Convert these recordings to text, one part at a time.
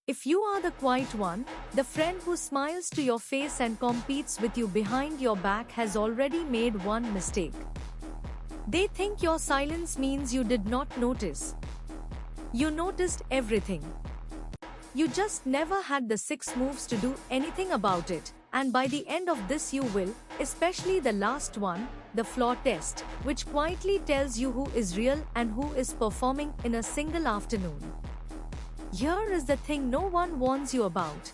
If you are the quiet one, the friend who smiles to your face and competes with you behind your back has already made one mistake. They think your silence means you did not notice. You noticed everything. You just never had the 6 moves to do anything about it, and by the end of this you will, especially the last one, the floor test, which quietly tells you who is real and who is performing in a single afternoon. Here is the thing no one warns you about.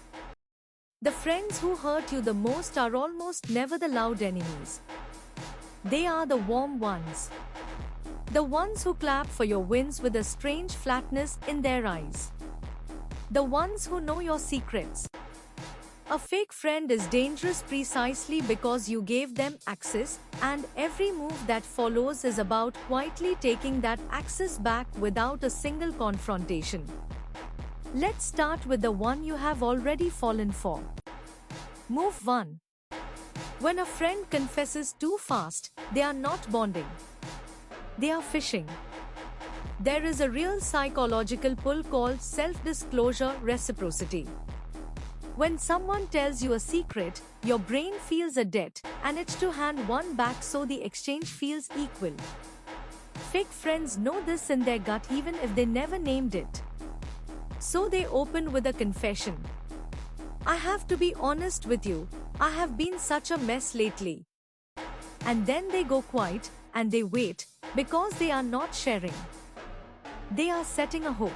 The friends who hurt you the most are almost never the loud enemies. They are the warm ones. The ones who clap for your wins with a strange flatness in their eyes. The ones who know your secrets. A fake friend is dangerous precisely because you gave them access, and every move that follows is about quietly taking that access back without a single confrontation. Let's start with the one you have already fallen for. Move 1. When a friend confesses too fast, they are not bonding. They are fishing. There is a real psychological pull called self-disclosure reciprocity. When someone tells you a secret, your brain feels a debt and it's to hand one back so the exchange feels equal. Fake friends know this in their gut even if they never named it. So they open with a confession. I have to be honest with you, I have been such a mess lately. And then they go quiet and they wait because they are not sharing. They are setting a hook.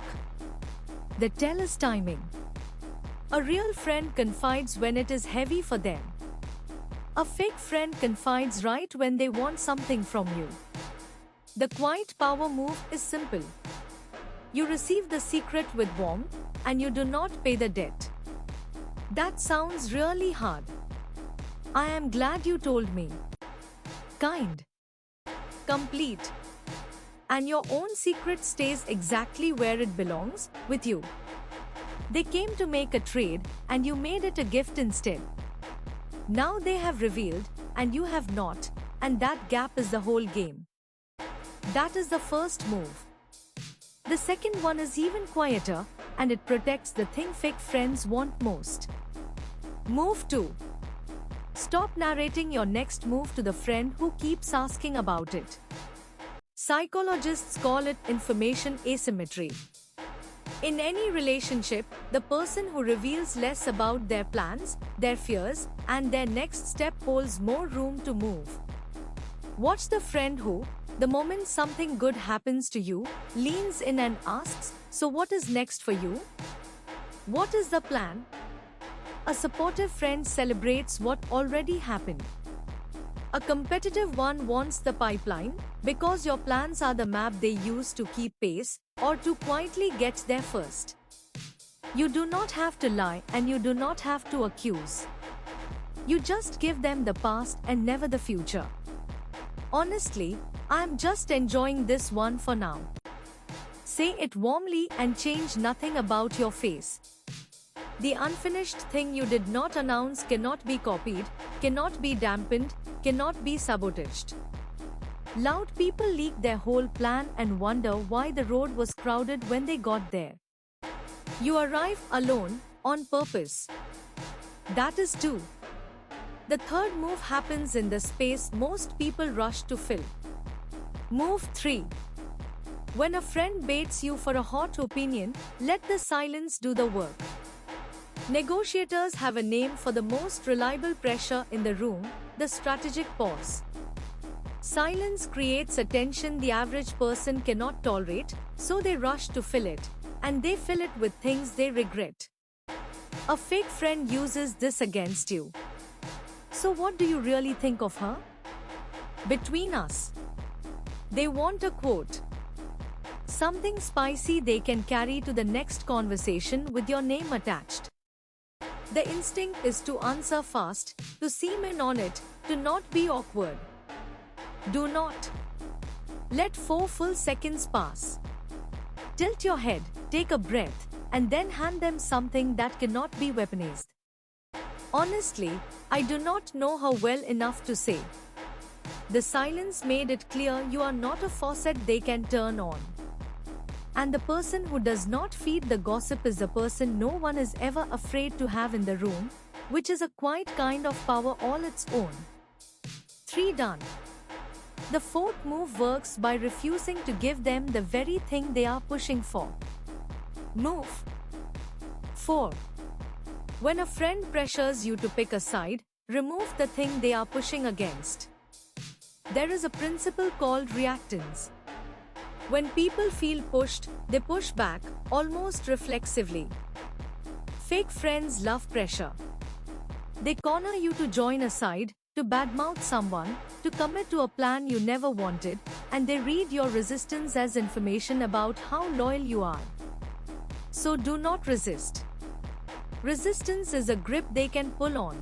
The tell is timing. A real friend confides when it is heavy for them. A fake friend confides right when they want something from you. The quiet power move is simple. You receive the secret with warmth, and you do not pay the debt. That sounds really hard. I am glad you told me. Kind. Complete. And your own secret stays exactly where it belongs, with you. They came to make a trade, and you made it a gift instead. Now they have revealed, and you have not, and that gap is the whole game. That is the first move. The second one is even quieter, and it protects the thing fake friends want most. Move 2. Stop narrating your next move to the friend who keeps asking about it. Psychologists call it information asymmetry. In any relationship, the person who reveals less about their plans, their fears, and their next step holds more room to move. Watch the friend who, the moment something good happens to you, leans in and asks, so what is next for you? What is the plan? A supportive friend celebrates what already happened. A competitive one wants the pipeline, because your plans are the map they use to keep pace, or to quietly get there first. You do not have to lie and you do not have to accuse. You just give them the past and never the future. Honestly, I am just enjoying this one for now. Say it warmly and change nothing about your face. The unfinished thing you did not announce cannot be copied, cannot be dampened, cannot be sabotaged. Loud people leak their whole plan and wonder why the road was crowded when they got there. You arrive alone, on purpose. That is 2. The third move happens in the space most people rush to fill. Move 3. When a friend baits you for a hot opinion, let the silence do the work. Negotiators have a name for the most reliable pressure in the room, the strategic pause. Silence creates a tension the average person cannot tolerate, so they rush to fill it, and they fill it with things they regret. A fake friend uses this against you. So what do you really think of her? Between us. They want a quote. Something spicy they can carry to the next conversation with your name attached. The instinct is to answer fast, to seem in on it, to not be awkward. Do not let 4 full seconds pass. Tilt your head, take a breath, and then hand them something that cannot be weaponized. Honestly, I do not know her well enough to say. The silence made it clear you are not a faucet they can turn on. And the person who does not feed the gossip is the person no one is ever afraid to have in the room, which is a quite kind of power all its own. 3 done. The fourth move works by refusing to give them the very thing they are pushing for. Move 4. When a friend pressures you to pick a side, remove the thing they are pushing against. There is a principle called reactance. When people feel pushed, they push back, almost reflexively. Fake friends love pressure. They corner you to join a side, to badmouth someone, to commit to a plan you never wanted, and they read your resistance as information about how loyal you are. So do not resist. Resistance is a grip they can pull on.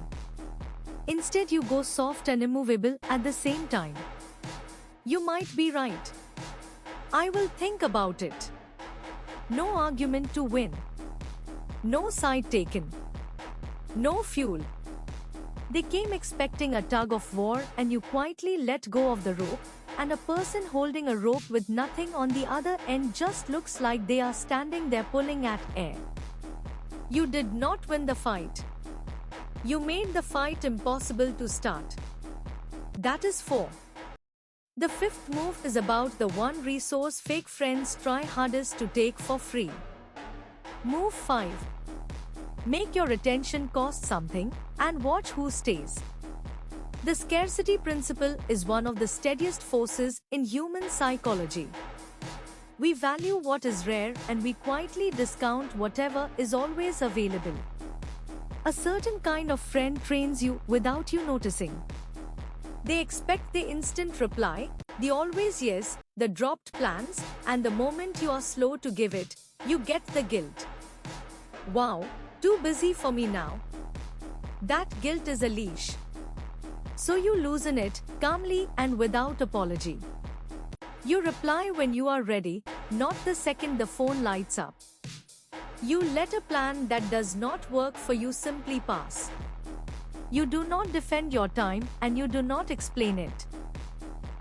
Instead, you go soft and immovable at the same time. You might be right. I will think about it. No argument to win. No side taken. No fuel. They came expecting a tug of war and you quietly let go of the rope, and a person holding a rope with nothing on the other end just looks like they are standing there pulling at air. You did not win the fight. You made the fight impossible to start. That is 4. The fifth move is about the one resource fake friends try hardest to take for free. Move 5. Make your attention cost something and watch who stays. The scarcity principle is one of the steadiest forces in human psychology. We value what is rare and we quietly discount whatever is always available. A certain kind of friend trains you without you noticing. They expect the instant reply, the always yes, the dropped plans, and the moment you are slow to give it, you get the guilt. Wow, too busy for me now. That guilt is a leash. So you loosen it, calmly and without apology. You reply when you are ready, not the second the phone lights up. You let a plan that does not work for you simply pass. You do not defend your time and you do not explain it.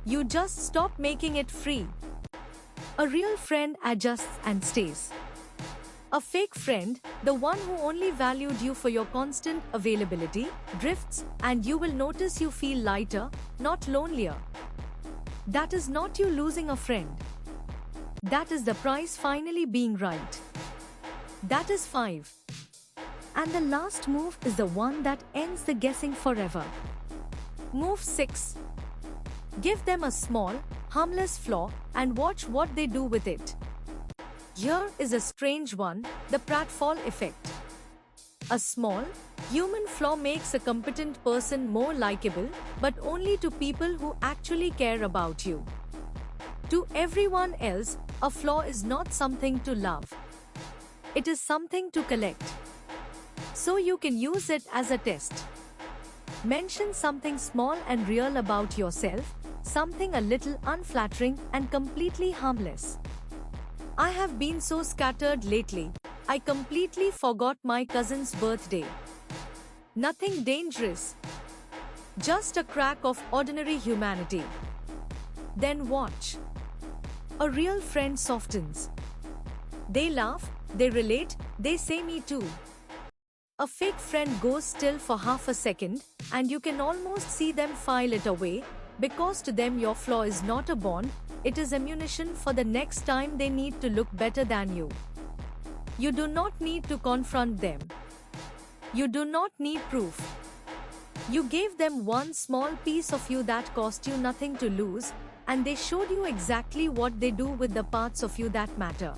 You just stop making it free. A real friend adjusts and stays. A fake friend, the one who only valued you for your constant availability, drifts, and you will notice you feel lighter, not lonelier. That is not you losing a friend. That is the price finally being right. That is 5. And the last move is the one that ends the guessing forever. Move 6. Give them a small, harmless flaw and watch what they do with it. Here is a strange one, the pratfall effect. A small, human flaw makes a competent person more likable, but only to people who actually care about you. To everyone else, a flaw is not something to love. It is something to collect. So you can use it as a test. Mention something small and real about yourself, something a little unflattering and completely harmless. I have been so scattered lately, I completely forgot my cousin's birthday. Nothing dangerous. Just a crack of ordinary humanity. Then watch. A real friend softens. They laugh, they relate, they say me too. A fake friend goes still for half a second, and you can almost see them file it away, because to them your flaw is not a bond, it is ammunition for the next time they need to look better than you. You do not need to confront them. You do not need proof. You gave them one small piece of you that cost you nothing to lose, and they showed you exactly what they do with the parts of you that matter.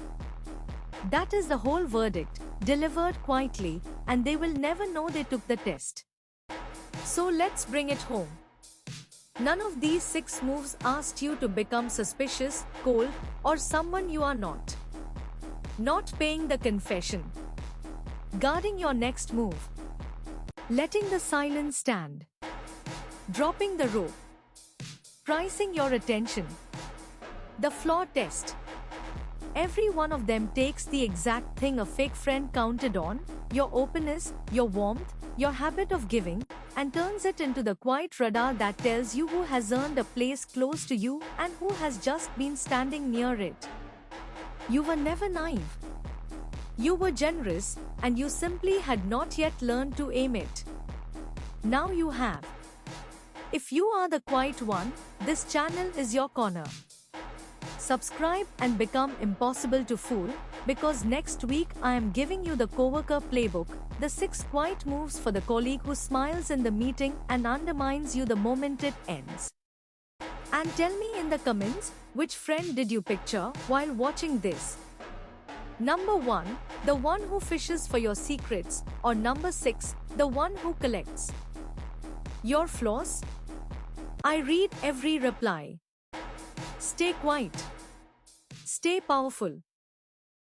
That is the whole verdict, delivered quietly, and they will never know they took the test. So let's bring it home. None of these 6 moves asked you to become suspicious, cold, or someone you are not. Not paying the confession. Guarding your next move. Letting the silence stand. Dropping the rope. Pricing your attention. The flaw test. Every one of them takes the exact thing a fake friend counted on, your openness, your warmth, your habit of giving, and turns it into the quiet radar that tells you who has earned a place close to you and who has just been standing near it. You were never naive. You were generous, and you simply had not yet learned to aim it. Now you have. If you are the quiet one, this channel is your corner. Subscribe and become impossible to fool, because next week I am giving you the coworker playbook, the 6 quiet moves for the colleague who smiles in the meeting and undermines you the moment it ends. And tell me in the comments, which friend did you picture while watching this? Number 1, the one who fishes for your secrets, or number 6, the one who collects your flaws? I read every reply. Stay quiet. Stay powerful.